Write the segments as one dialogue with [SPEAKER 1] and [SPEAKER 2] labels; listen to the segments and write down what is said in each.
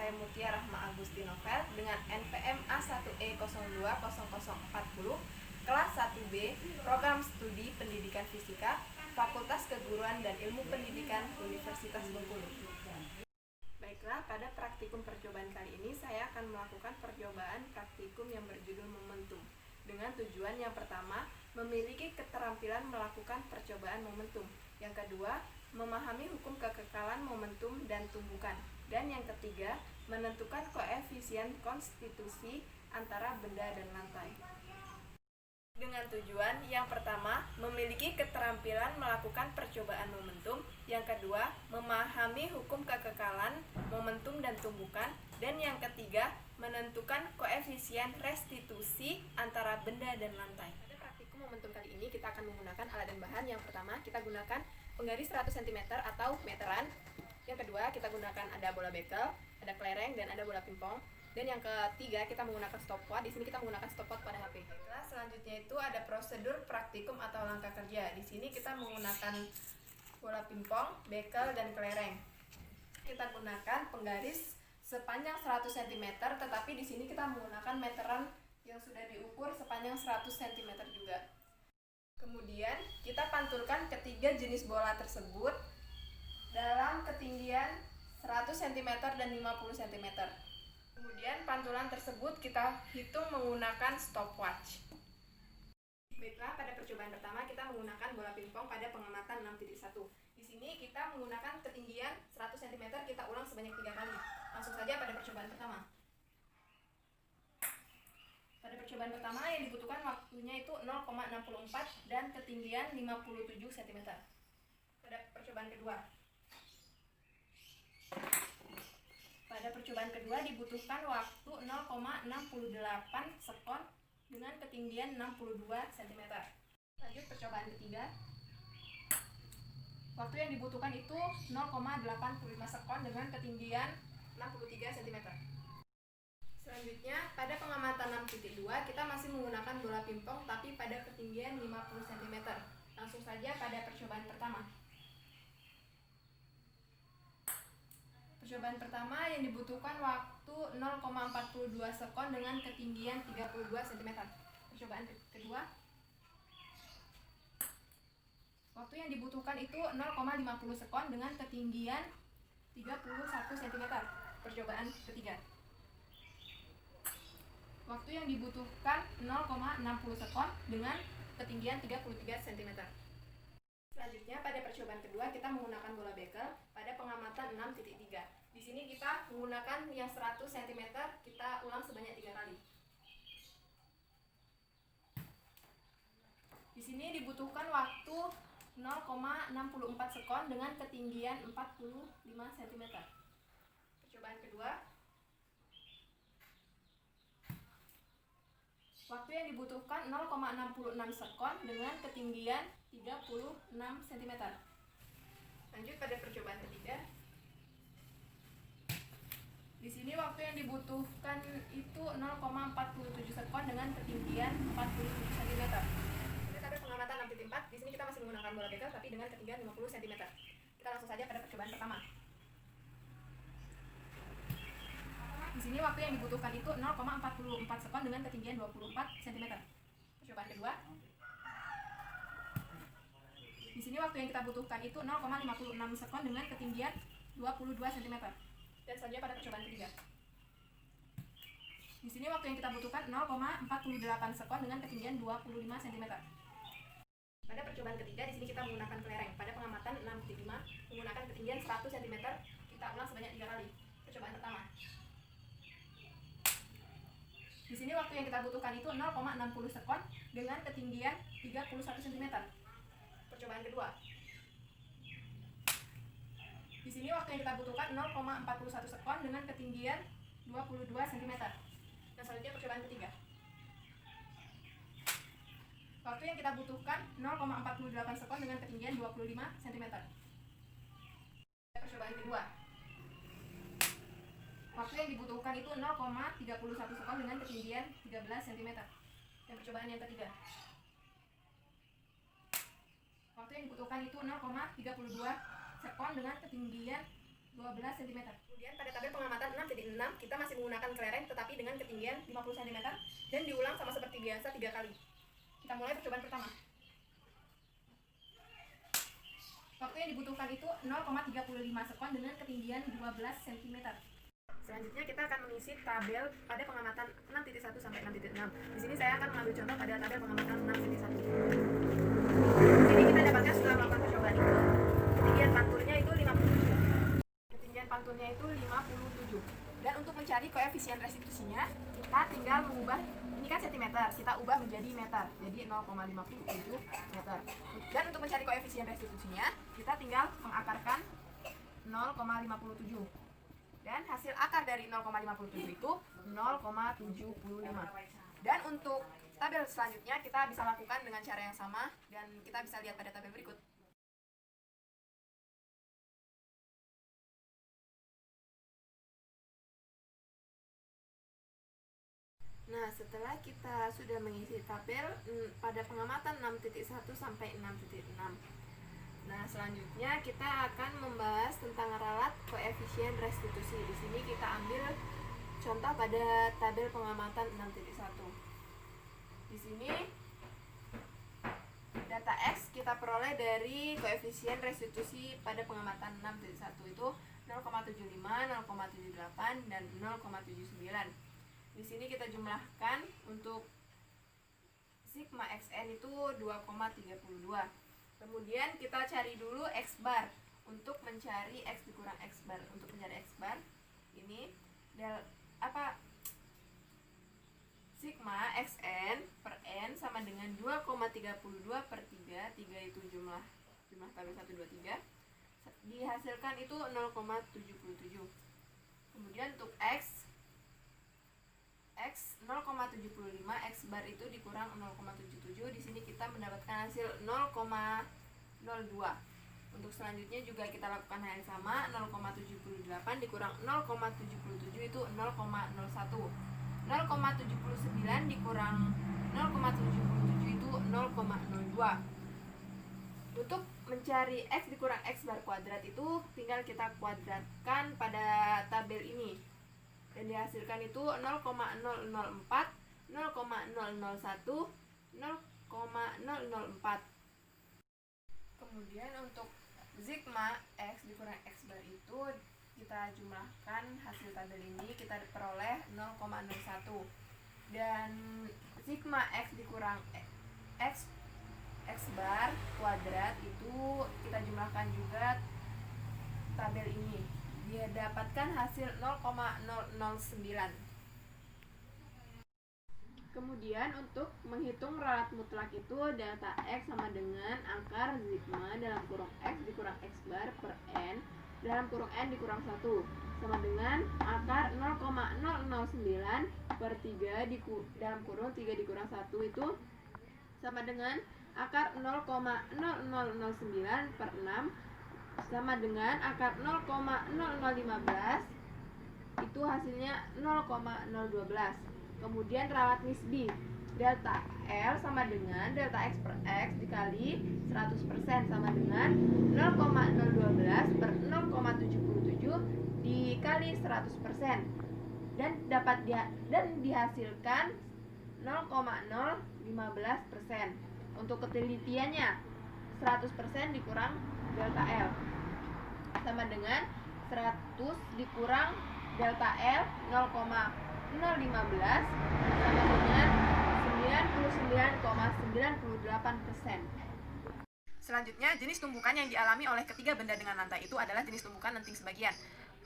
[SPEAKER 1] saya Mutia Rahma Agusti Novel dengan NPM A1E020040, kelas 1B, Program Studi Pendidikan Fisika, Fakultas Keguruan dan Ilmu Pendidikan Universitas Bengkulu. Baiklah, pada praktikum percobaan kali ini saya akan melakukan percobaan praktikum yang berjudul momentum. Dengan tujuan yang pertama, memiliki keterampilan melakukan percobaan momentum. Yang kedua, memahami hukum kekekalan momentum dan tumbukan. Dan yang ketiga, menentukan koefisien konstitusi antara benda dan lantai. Dengan tujuan yang pertama, memiliki keterampilan melakukan percobaan momentum. Yang kedua, memahami hukum kekekalan momentum dan tumbukan. Dan yang ketiga, menentukan koefisien restitusi antara benda dan lantai. Pada praktikum momentum kali ini kita akan menggunakan alat dan bahan. Yang pertama, kita gunakan penggaris 100 cm atau meteran. Yang kedua, kita gunakan ada bola bekel, ada kelereng, dan ada bola pingpong. Dan yang ketiga, kita menggunakan stopwatch. Di sini kita menggunakan stopwatch pada HP. Nah, selanjutnya itu ada prosedur praktikum atau langkah kerja. Di sini kita menggunakan bola pingpong, bekel, dan kelereng. Kita gunakan penggaris sepanjang 100 cm, tetapi di sini kita menggunakan meteran yang sudah diukur sepanjang 100 cm juga. Kemudian, kita pantulkan ketiga jenis bola tersebut dalam ketinggian 100 cm dan 50 cm. Kemudian pantulan tersebut kita hitung menggunakan stopwatch. Baiklah, pada percobaan pertama kita menggunakan bola pingpong pada pengamatan 6.1. Di sini kita menggunakan ketinggian 100 cm, kita ulang sebanyak 3 kali. Langsung saja pada percobaan pertama. Pada percobaan pertama yang dibutuhkan waktunya itu 0,64 dan ketinggian 57 cm. Pada percobaan kedua. Pada percobaan kedua dibutuhkan waktu 0,68 sekon dengan ketinggian 62 cm. Lanjut percobaan ketiga. Waktu yang dibutuhkan itu 0,85 sekon dengan ketinggian 63 cm. Selanjutnya, pada pengamatan 6.2 kita masih menggunakan bola pingpong tapi pada ketinggian 50 cm. Langsung saja pada percobaan pertama. Percobaan pertama yang dibutuhkan waktu 0,42 sekon dengan ketinggian 32 cm. Percobaan kedua. Waktu yang dibutuhkan itu 0,50 sekon dengan ketinggian 31 cm. Percobaan ketiga. Waktu yang dibutuhkan 0,60 sekon dengan ketinggian 33 cm. Selanjutnya pada percobaan kedua kita menggunakan bola bekel pada pengamatan 6.3. Di sini kita menggunakan yang 100 cm, kita ulang sebanyak 3 kali. Di sini dibutuhkan waktu 0,64 sekon dengan ketinggian 45 cm. Percobaan kedua. Waktu yang dibutuhkan 0,66 sekon dengan ketinggian 36 cm. Lanjut pada percobaan ketiga. Di sini waktu yang dibutuhkan itu 0,47 sekon dengan ketinggian 47 cm. Pada pengamatan 6.4, di sini kita masih menggunakan bola bekel tapi dengan ketinggian 50 cm. Kita langsung saja pada percobaan pertama. Di sini waktu yang dibutuhkan itu 0,44 sekon dengan ketinggian 24 cm. Percobaan kedua. Di sini waktu yang kita butuhkan itu 0,56 sekon dengan ketinggian 22 cm. Dan selanjutnya pada percobaan ketiga. Di sini waktu yang kita butuhkan 0,48 sekon dengan ketinggian 25 cm. Pada percobaan ketiga di sini kita menggunakan kelereng. Pada pengamatan 6.5 menggunakan ketinggian 100 cm, kita ulang sebanyak 3 kali. Percobaan pertama. Di sini waktu yang kita butuhkan itu 0,60 sekon dengan ketinggian 31 cm. Percobaan kedua. Di sini waktu yang kita butuhkan 0,41 sekon dengan ketinggian 22 cm. Dan selanjutnya percobaan ketiga. Waktu yang kita butuhkan 0,48 sekon dengan ketinggian 25 cm. Percobaan kedua. Waktu yang dibutuhkan itu 0,31 sekon dengan ketinggian 13 cm. Dan percobaan yang ketiga. Waktu yang dibutuhkan itu 0,32 sekon dengan ketinggian 12 cm. Kemudian pada tabel pengamatan 6.6 kita masih menggunakan kelereng tetapi dengan ketinggian 50 cm dan diulang sama seperti biasa 3 kali. Kita mulai percobaan pertama. Waktu yang dibutuhkan itu 0,35 sekon dengan ketinggian 12 cm. Selanjutnya kita akan mengisi tabel pada pengamatan 6.1 sampai 6.6. Di sini saya akan mengambil contoh pada tabel pengamatan 6.1. Di sini kita dapatkan setelah melakukan percobaan itu ketinggian panturnya itu 57. Ketinggian panturnya itu 57. Dan untuk mencari koefisien restitusinya, kita tinggal mengubah, ini kan cm, kita ubah menjadi meter, jadi 0,57 meter. Dan untuk mencari koefisien restitusinya, kita tinggal mengakarkan 0,57. Dan hasil akar dari 0,57 itu 0,75. Dan untuk tabel selanjutnya kita bisa lakukan dengan cara yang sama dan kita bisa lihat pada tabel berikut. Nah, setelah kita sudah mengisi tabel pada pengamatan 6.1 sampai 6.6. Nah, selanjutnya kita akan membahas tentang ralat koefisien restitusi. Di sini kita ambil contoh pada tabel pengamatan 6.1. Di sini data X kita peroleh dari koefisien restitusi pada pengamatan 6.1 itu 0,75, 0,78 dan 0,79. Di sini kita jumlahkan untuk sigma xn itu 2,32. Kemudian kita cari dulu x bar. Untuk mencari x dikurang x bar. Untuk mencari x bar ini sigma xn per n sama dengan 2,32 per 3. 3 itu jumlah tabel 1, 2, 3. Dihasilkan itu 0,77. Kemudian untuk x 0,75, x bar itu dikurang 0,77. Di sini kita mendapatkan hasil 0,02. Untuk selanjutnya juga kita lakukan hal yang sama, 0,78 dikurang 0,77 itu 0,01. 0,79 dikurang 0,77 itu 0,02. Untuk mencari x dikurang x bar kuadrat itu tinggal kita kuadratkan pada tabel ini. Dan dihasilkan itu 0,004, 0,001, 0,004. Kemudian untuk sigma x dikurang x bar itu kita jumlahkan hasil tabel ini, kita peroleh 0,01. Dan sigma x dikurang x bar kuadrat itu kita jumlahkan juga tabel ini. Dia dapatkan hasil 0,009. Kemudian untuk menghitung ralat mutlak itu delta x sama dengan akar sigma dalam kurung x dikurang x bar per n dalam kurung n dikurang 1 sama dengan akar 0,009 per 3 dalam kurung 3 dikurang 1 itu sama dengan akar 0,0009 per 6 sama dengan akar 0,0015 itu hasilnya 0,012. Kemudian ralat nisbi delta L sama dengan delta X per X dikali 100% sama dengan 0,012 per 0,77 dikali 100% dan dihasilkan 0,015%. Untuk ketelitiannya 100% dikurang delta L sama dengan 100 dikurang delta L 0,015 sama dengan 99,98%. Selanjutnya, jenis tumbukan yang dialami oleh ketiga benda dengan lantai itu adalah jenis tumbukan lenting sebagian.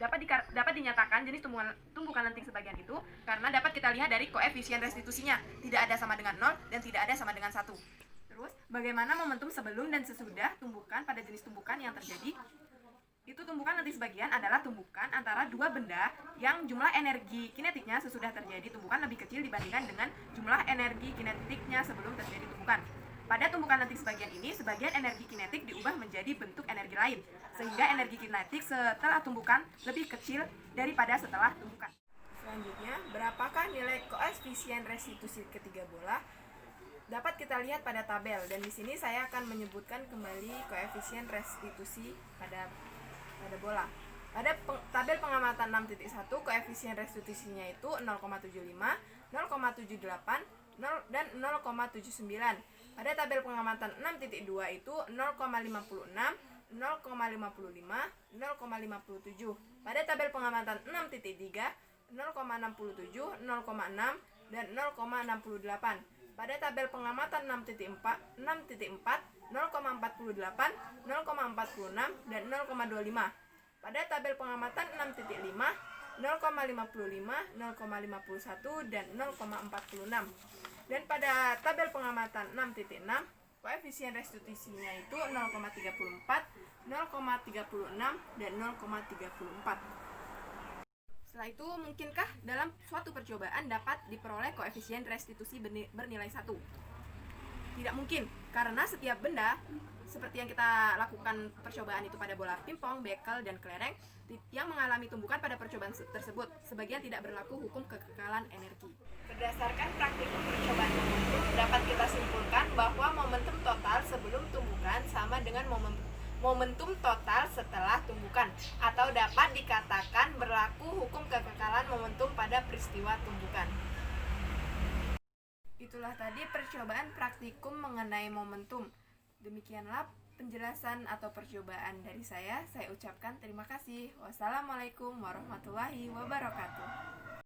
[SPEAKER 1] Dapat dinyatakan jenis tumbukan lenting sebagian itu karena dapat kita lihat dari koefisien restitusinya, tidak ada sama dengan 0 dan tidak ada sama dengan 1. Terus, bagaimana momentum sebelum dan sesudah tumbukan pada jenis tumbukan yang terjadi? Itu tumbukan lenting sebagian adalah tumbukan antara dua benda yang jumlah energi kinetiknya sesudah terjadi tumbukan lebih kecil dibandingkan dengan jumlah energi kinetiknya sebelum terjadi tumbukan. Pada tumbukan lenting sebagian ini, sebagian energi kinetik diubah menjadi bentuk energi lain, sehingga energi kinetik setelah tumbukan lebih kecil daripada setelah tumbukan. Selanjutnya, berapakah nilai koefisien restitusi ketiga bola? Dapat kita lihat pada tabel, dan di sini saya akan menyebutkan kembali koefisien restitusi pada bola. Tabel pengamatan 6.1 koefisien restitusinya itu 0,75, 0,78, dan 0,79. Pada tabel pengamatan 6.2 itu 0,56, 0,55, 0,57. Pada tabel pengamatan 6.3 0,67, 0,6, dan 0,68. Pada tabel pengamatan 6.4, 0,48, 0,46, dan 0,25. Pada tabel pengamatan 6.5, 0,55, 0,51, dan 0,46. Dan pada tabel pengamatan 6.6, koefisien restitusinya itu 0,34, 0,36, dan 0,34. Setelah itu, mungkinkah dalam suatu percobaan dapat diperoleh koefisien restitusi bernilai 1? Tidak mungkin, karena setiap benda seperti yang kita lakukan percobaan itu pada bola pingpong, bekel, dan kelereng yang mengalami tumbukan pada percobaan tersebut, sebagian tidak berlaku hukum kekekalan energi. Berdasarkan praktikum percobaan momentum, dapat kita simpulkan bahwa momentum total sebelum tumbukan sama dengan momentum total setelah tumbukan, atau dapat dikatakan berlaku hukum kekekalan momentum pada peristiwa tumbukan. Itulah tadi percobaan praktikum mengenai momentum. Demikianlah penjelasan atau percobaan dari saya. Saya ucapkan terima kasih. Wassalamualaikum warahmatullahi wabarakatuh.